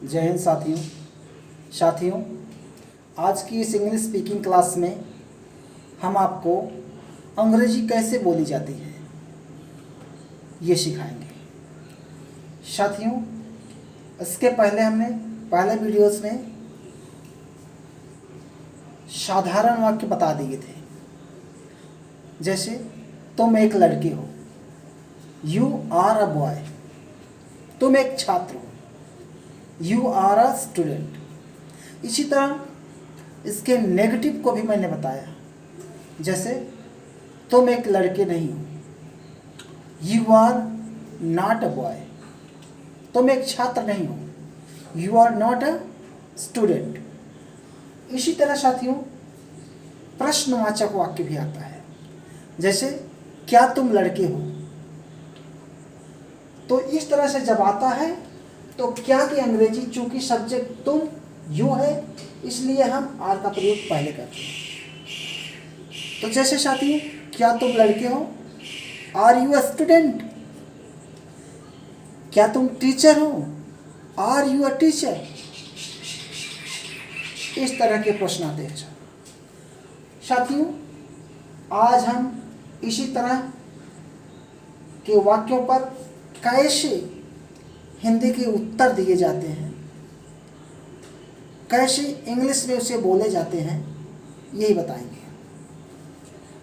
जय हिंद साथियों, आज की इस इंग्लिश स्पीकिंग क्लास में हम आपको अंग्रेजी कैसे बोली जाती है ये सिखाएंगे। साथियों, इसके पहले हमने पहले वीडियोस में साधारण वाक्य बता दिए थे, जैसे तुम एक लड़के हो, यू आर अ बॉय, तुम एक छात्र हो, यू आर अ स्टूडेंट। इसी तरह इसके नेगेटिव को भी मैंने बताया, जैसे तुम एक लड़के नहीं हो, you are not a boy, तुम एक छात्र नहीं हो, you are not a student. इसी तरह साथियों प्रश्नवाचक वाक्य भी आता है, जैसे क्या तुम लड़के हो। तो इस तरह से जब आता है तो क्या की अंग्रेजी, चूंकि सब्जेक्ट तुम यू है, इसलिए हम आर का प्रयोग पहले करते हैं। तो जैसे साथियों, क्या तुम लड़के हो, आर यू अ स्टूडेंट। क्या तुम टीचर हो, आर यू अ टीचर। इस तरह के प्रश्न आते हैं साथियों। आज हम इसी तरह के वाक्यों पर कैसे हिंदी के उत्तर दिए जाते हैं, कैसे इंग्लिश में उसे बोले जाते हैं, यही बताएंगे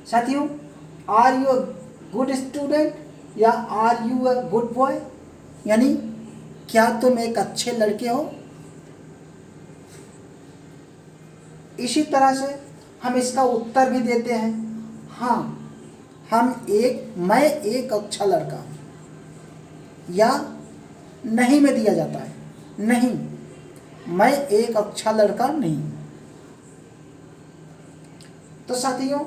साथियों। Are you a good student या are you a good boy, यानी क्या तुम एक अच्छे लड़के हो। इसी तरह से हम इसका उत्तर भी देते हैं, हाँ मैं एक अच्छा लड़का हूँ, या नहीं में दिया जाता है, नहीं मैं एक अच्छा लड़का नहीं। तो साथियों,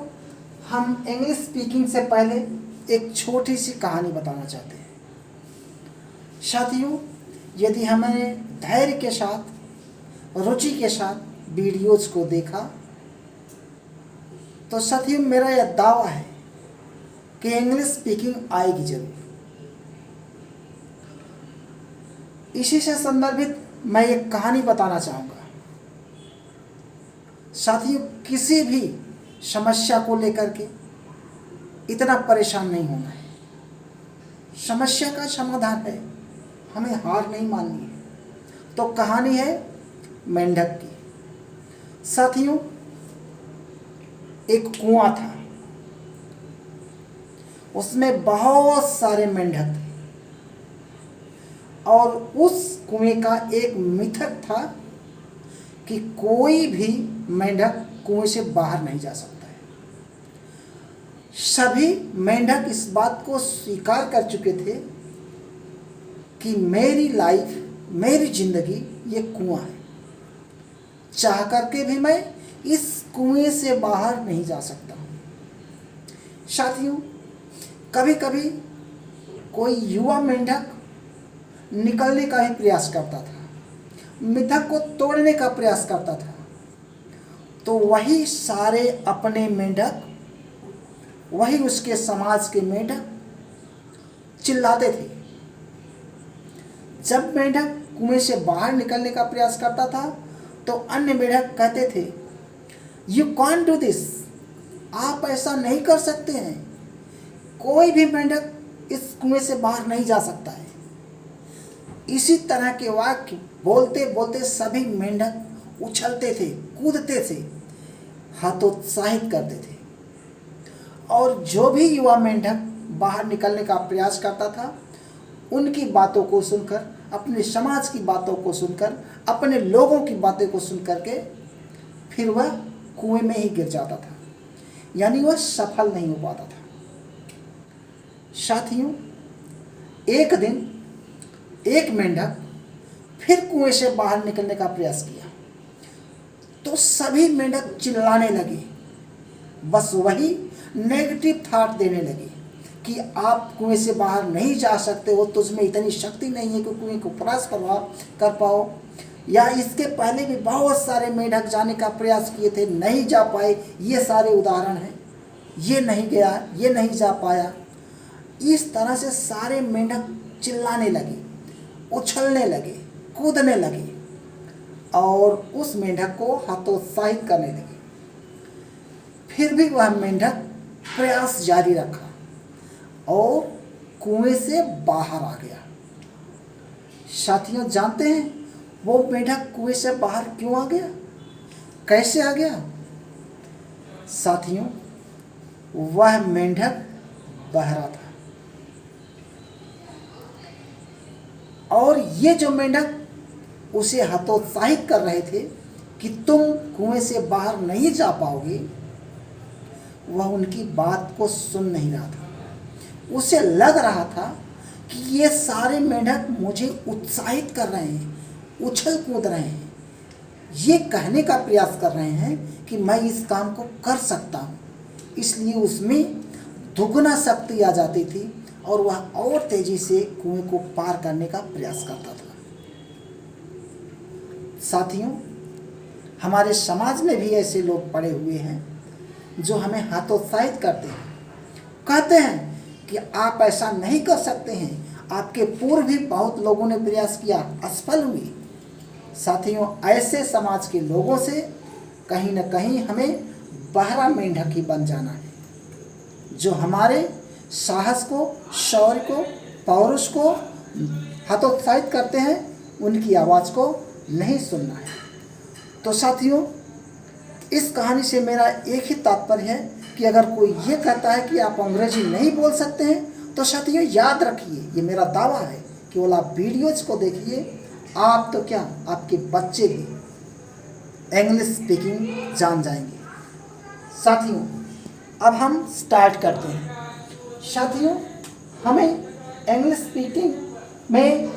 हम इंग्लिश स्पीकिंग से पहले एक छोटी सी कहानी बताना चाहते हैं साथियों। यदि हमने धैर्य के साथ, रुचि के साथ वीडियोज को देखा तो साथियों मेरा यह दावा है कि इंग्लिश स्पीकिंग आएगी जरूर। इसी से संदर्भित मैं एक कहानी बताना चाहूँगा साथियों। किसी भी समस्या को लेकर के इतना परेशान नहीं होना है, समस्या का समाधान है, हमें हार नहीं माननी है। तो कहानी है मेंढक की साथियों। एक कुआं था, उसमें बहुत सारे मेंढक थे, और उस कुएं का एक मिथक था कि कोई भी मेंढक कुएं से बाहर नहीं जा सकता है। सभी मेंढक इस बात को स्वीकार कर चुके थे कि मेरी लाइफ, मेरी जिंदगी ये कुआं है, चाह करके भी मैं इस कुएं से बाहर नहीं जा सकता हूँ। साथियों, कभी कभी कोई युवा मेंढक निकलने का ही प्रयास करता था, मिथक को तोड़ने का प्रयास करता था, तो वही सारे अपने मेंढक, वही उसके समाज के मेंढक चिल्लाते थे। जब मेंढक कुएं से बाहर निकलने का प्रयास करता था तो अन्य मेंढक कहते थे, यू कांट डू दिस, आप ऐसा नहीं कर सकते हैं, कोई भी मेंढक इस कुएं से बाहर नहीं जा सकता है। इसी तरह के वाक्य बोलते बोलते सभी मेंढक उछलते थे, कूदते थे, हतोत्साहित करते थे। और जो भी युवा मेंढक बाहर निकलने का प्रयास करता था, उनकी बातों को सुनकर, अपने समाज की बातों को सुनकर, अपने लोगों की बातें को सुनकर के फिर वह कुएं में ही गिर जाता था, यानी वह सफल नहीं हो पाता था। साथियों, एक दिन एक मेंढक फिर कुएं से बाहर निकलने का प्रयास किया तो सभी मेंढक चिल्लाने लगे, बस वही नेगेटिव थॉट देने लगे कि आप कुएं से बाहर नहीं जा सकते हो, तुझमें इतनी शक्ति नहीं है कि कुएं को क्रॉस कर पाओ। या इसके पहले भी बहुत सारे मेंढक जाने का प्रयास किए थे, नहीं जा पाए, ये सारे उदाहरण हैं। ये नहीं गया, ये नहीं जा पाया। इस तरह से सारे मेंढक चिल्लाने लगे, उछलने लगे, कूदने लगे, और उस मेंढक को हतोत्साहित करने लगी। फिर भी वह मेंढक प्रयास जारी रखा और कुएं से बाहर आ गया। साथियों, जानते हैं वो मेंढक कुएं से बाहर क्यों आ गया, कैसे आ गया? साथियों, वह मेंढक बहरा था और ये जो मेंढक उसे हतोत्साहित कर रहे थे कि तुम कुएं से बाहर नहीं जा पाओगे, वह उनकी बात को सुन नहीं रहा था। उसे लग रहा था कि ये सारे मेंढक मुझे उत्साहित कर रहे हैं, उछल कूद रहे हैं, ये कहने का प्रयास कर रहे हैं कि मैं इस काम को कर सकता हूँ। इसलिए उसमें दुगना शक्ति आ जाती थी और वह और तेजी से कुएं को पार करने का प्रयास करता था। साथियों, हमारे समाज में भी ऐसे लोग पड़े हुए हैं जो हमें हतोत्साहित करते हैं, कहते हैं कि आप ऐसा नहीं कर सकते हैं, आपके पूर्व भी बहुत लोगों ने प्रयास किया, असफल हुए। साथियों, ऐसे समाज के लोगों से कहीं न कहीं हमें बहरा मेंढक ही बन जाना है, जो हमारे साहस को, शौर्य को, पौरुष को हतोत्साहित करते हैं, उनकी आवाज़ को नहीं सुनना है। तो साथियों, इस कहानी से मेरा एक ही तात्पर्य है कि अगर कोई ये कहता है कि आप अंग्रेजी नहीं बोल सकते हैं, तो साथियों याद रखिए, ये मेरा दावा है, केवल आप वीडियोज़ को देखिए, आप तो क्या, आपके बच्चे भी इंग्लिश स्पीकिंग जान जाएंगे। साथियों, अब हम स्टार्ट करते हैं। साथियों, हमें इंग्लिश स्पीकिंग में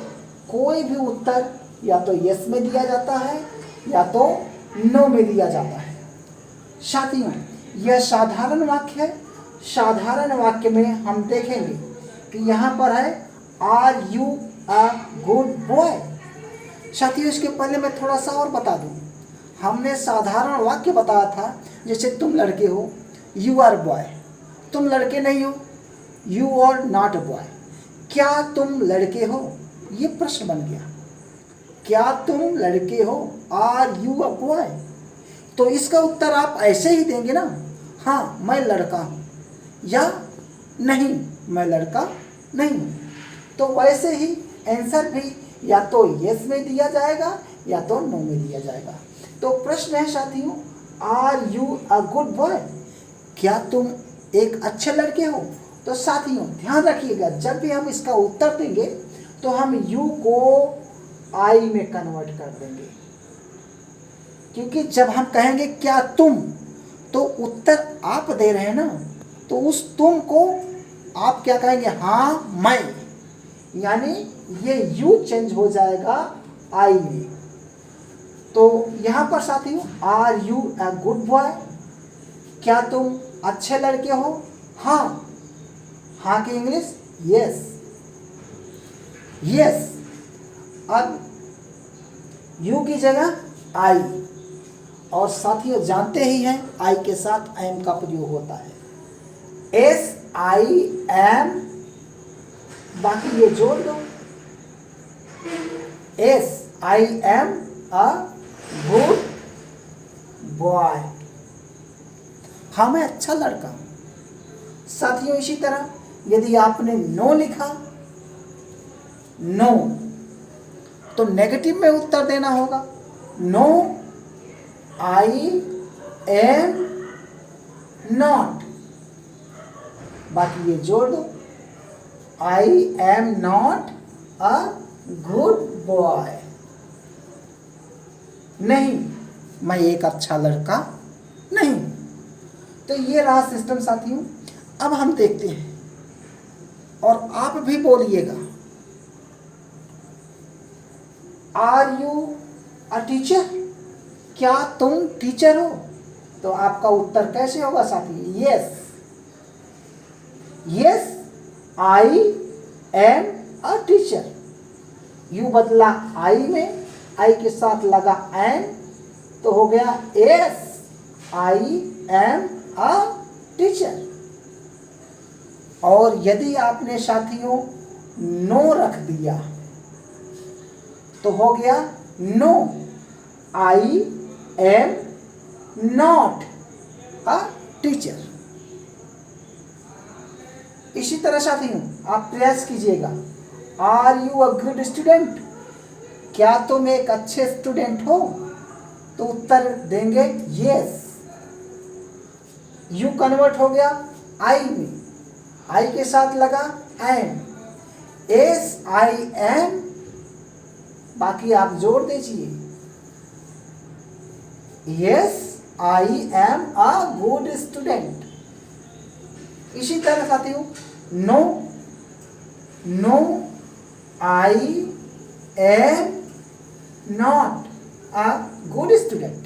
कोई भी उत्तर या तो यस में दिया जाता है या तो नो में दिया जाता है। साथियों, यह साधारण वाक्य है। साधारण वाक्य में हम देखेंगे कि यहाँ पर है are you a good boy. साथियों, इसके पहले मैं थोड़ा सा और बता दूँ। हमने साधारण वाक्य बताया था, जैसे तुम लड़के हो, यू आर बॉय। तुम लड़के नहीं हो, you are not a boy. क्या तुम लड़के हो, ये प्रश्न बन गया। क्या तुम लड़के हो, आर यू अ बॉय? तो इसका उत्तर आप ऐसे ही देंगे ना, हाँ मैं लड़का हूँ, या नहीं मैं लड़का नहीं हूँ। तो वैसे ही आंसर भी या तो यस में दिया जाएगा या तो नो में दिया जाएगा। तो प्रश्न है साथियों, are you a good boy? क्या तुम एक अच्छे लड़के हो? तो साथियों ध्यान रखिएगा, जब भी हम इसका उत्तर देंगे तो हम यू को आई में कन्वर्ट कर देंगे, क्योंकि जब हम कहेंगे क्या तुम, तो उत्तर आप दे रहे हैं ना, तो उस तुम को आप क्या कहेंगे, हाँ मैं, यानी ये यू चेंज हो जाएगा आई में। तो यहाँ पर साथियों, are you a good boy? क्या तुम अच्छे लड़के हो? हाँ, हाँ की इंग्लिश यस, यस। अब यू की जगह आई, और साथियों जानते ही हैं आई के साथ एम का प्रयोग होता है, एस आई एम, बाकी ये जोड़ दो, S I am a good boy, हाँ मैं अच्छा लड़का हूं। साथियों इसी तरह यदि आपने नो लिखा, नो, तो नेगेटिव में उत्तर देना होगा, नो आई एम नॉट, बाकी ये जोड़ दो, आई am not a good boy, नहीं मैं एक अच्छा लड़का नहीं। तो ये रहा सिस्टम साथियों। अब हम देखते हैं, और आप भी बोलिएगा, आर यू अ टीचर? क्या तुम टीचर हो? तो आपका उत्तर कैसे होगा साथी? Yes, yes I am a teacher. You बदला आई में, आई के साथ लगा एम, तो हो गया yes I am a teacher. और यदि आपने साथियों नो रख दिया तो हो गया no I am not a teacher. इसी तरह साथियों आप प्रयास कीजिएगा, are you a good student, क्या तुम एक अच्छे स्टूडेंट हो? तो उत्तर देंगे यस। यू कन्वर्ट हो गया आई में, आई के साथ लगा एम, एस आई एम, बाकी आप जोड़ दीजिए, yes I am a good student. इसी तरह साथियों no, no I am not a good student.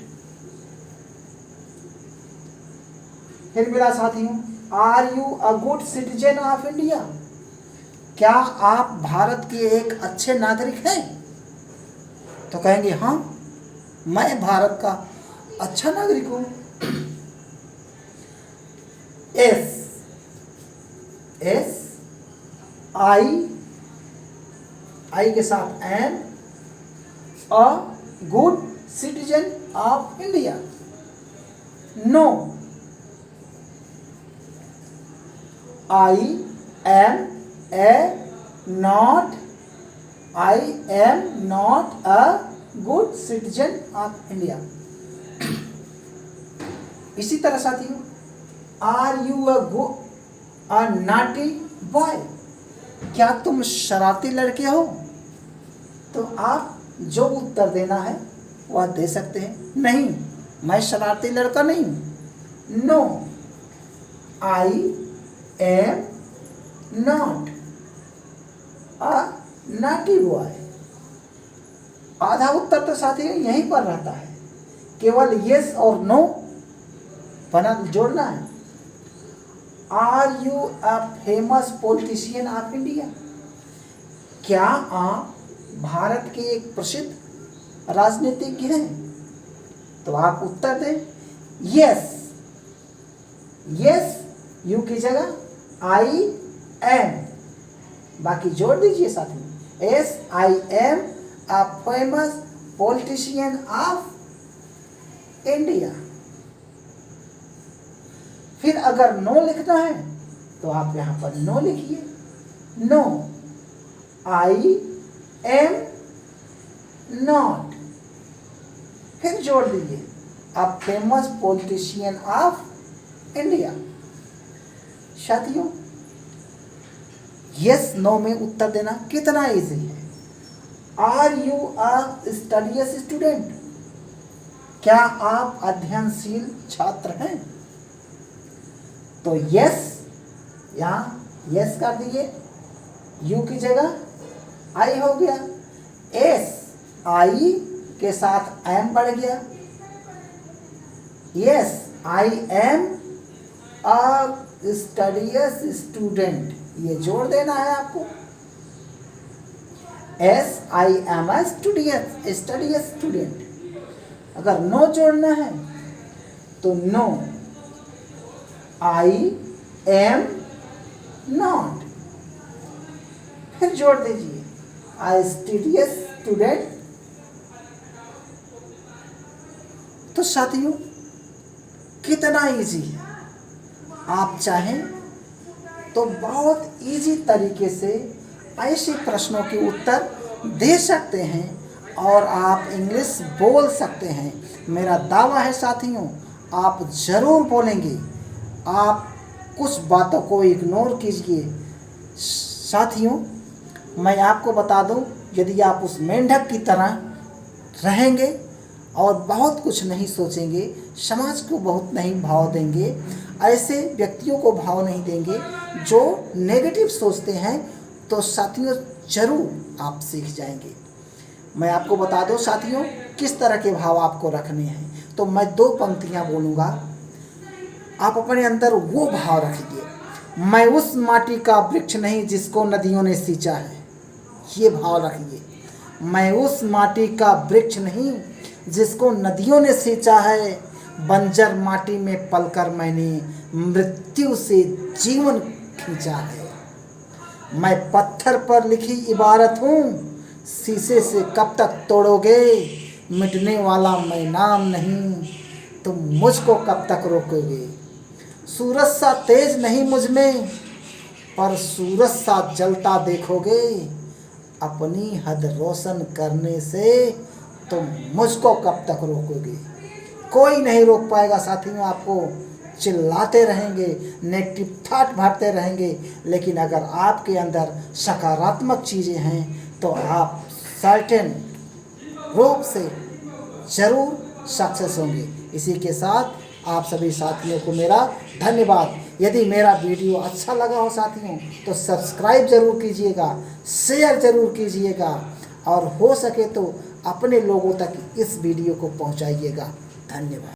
फिर मेरा साथियों, are you a good citizen of India, क्या आप भारत के एक अच्छे नागरिक हैं? तो कहेंगे हाँ, मैं भारत का अच्छा नागरिक हूं। एस, एस आई, आई के साथ am, a good citizen of India. No, I am a not, I am not a good citizen of India. इसी तरह साथियों, are you a naughty boy, क्या तुम शरारती लड़के हो? तो आप जो उत्तर देना है वह दे सकते हैं, नहीं मैं शरारती लड़का नहीं हूं। No I am not a naughty boy. आधा उत्तर तो साथियों यहीं पर रहता है, केवल यस और नो बना जोड़ना है। Are you a famous politician of India, क्या आप भारत के एक प्रसिद्ध राजनीतिज्ञ हैं? तो आप उत्तर दें यस, यस यू की जगह आई एम, बाकी जोड़ दीजिए साथियों, S I am a famous politician of India. फिर अगर नो लिखना है तो आप यहां पर नो लिखिए, नो आई एम नॉट, फिर जोड़ दीजिए a famous politician of India. साथियों यस नो में उत्तर देना कितना इजी है। Are you a studious student, क्या आप अध्ययनशील छात्र हैं? तो यस, यहां यस कर दिए, यू की जगह आई हो गया, एस आई के साथ एम बढ़ गया, yes I am a studious student, ये जोड़ देना है आपको, S I am a studious student. अगर नो जोड़ना है तो नो आई एम नॉट, फिर जोड़ दीजिए आई स्टडियस स्टूडेंट। तो साथियों कितना इजी है, आप चाहें तो बहुत इजी तरीके से ऐसे प्रश्नों के उत्तर दे सकते हैं और आप इंग्लिश बोल सकते हैं। मेरा दावा है साथियों आप ज़रूर बोलेंगे। आप कुछ बातों को इग्नोर कीजिए। साथियों मैं आपको बता दूं, यदि आप उस मेंढक की तरह रहेंगे और बहुत कुछ नहीं सोचेंगे, समाज को बहुत नहीं भाव देंगे, ऐसे व्यक्तियों को भाव नहीं देंगे जो नेगेटिव सोचते हैं, तो साथियों जरूर आप सीख जाएंगे। मैं आपको बता दूं साथियों किस तरह के भाव आपको रखने हैं। तो मैं 2 पंक्तियां बोलूँगा, आप अपने अंदर वो भाव रखिए। मैं उस माटी का वृक्ष नहीं जिसको नदियों ने सींचा है, ये भाव रखिए। मैं उस माटी का वृक्ष नहीं जिसको नदियों ने सींचा है, बंजर माटी में पलकर मैंने मृत्यु से जीवन खींचा है। मैं पत्थर पर लिखी इबारत हूँ, शीशे से कब तक तोड़ोगे, मिटने वाला मैं नाम नहीं, तुम मुझको कब तक रोकोगे। सूरज सा तेज नहीं मुझ में, पर सूरज सा जलता देखोगे। अपनी हद रोशन करने से तुम मुझको कब तक रोकोगे। कोई नहीं रोक पाएगा साथियों आपको। चिल्लाते रहेंगे, नेगेटिव थॉट भरते रहेंगे, लेकिन अगर आपके अंदर सकारात्मक चीज़ें हैं तो आप सर्टेन रूप से ज़रूर सक्सेस होंगे। इसी के साथ आप सभी साथियों को मेरा धन्यवाद। यदि मेरा वीडियो अच्छा लगा हो साथियों तो सब्सक्राइब ज़रूर कीजिएगा, शेयर ज़रूर कीजिएगा और हो सके तो अपने लोगों तक इस वीडियो को पहुंचाइएगा। धन्यवाद।